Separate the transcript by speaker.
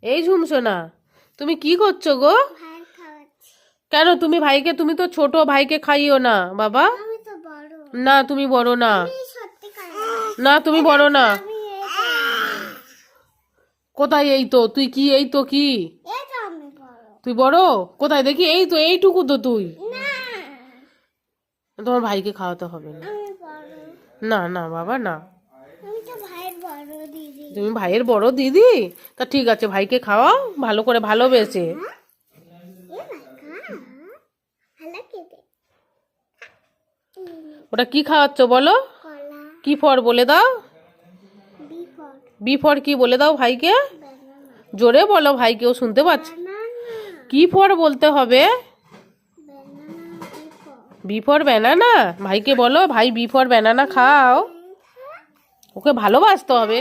Speaker 1: এই ঝুমসোনা, তুমি কি করছো গো? কেন তুমি ভাইকে, তুমি তো ছোট, ভাইকে খাইও না বাবা। না তুমি বড় না, না তুমি বড় না। কোথায় এই তো তুই কি, এই তো কি তুই বড়? কোথায় দেখি, এই তো এইটুকু তো তুই। তোমার ভাইকে খাওয়াতে হবে না। না না বাবা না, তুমি ভাইয়ের বড় দিদি। তা ঠিক আছে, ভাইকে খাওয়াও ভালো করে ভালোবেসে। ওটা কি খাওয়াচ্ছ বলো? কি ফর বলে দাও, বি ফর কি বলে দাও ভাইকে, জোরে বলো, ভাইকেও শুনতে পাচ্ছে। কি ফর বলতে হবে? B for banana. ভাইকে বলো, ভাই বি ফর ব্যানানা খাও। ওকে ভালোবাসতে হবে।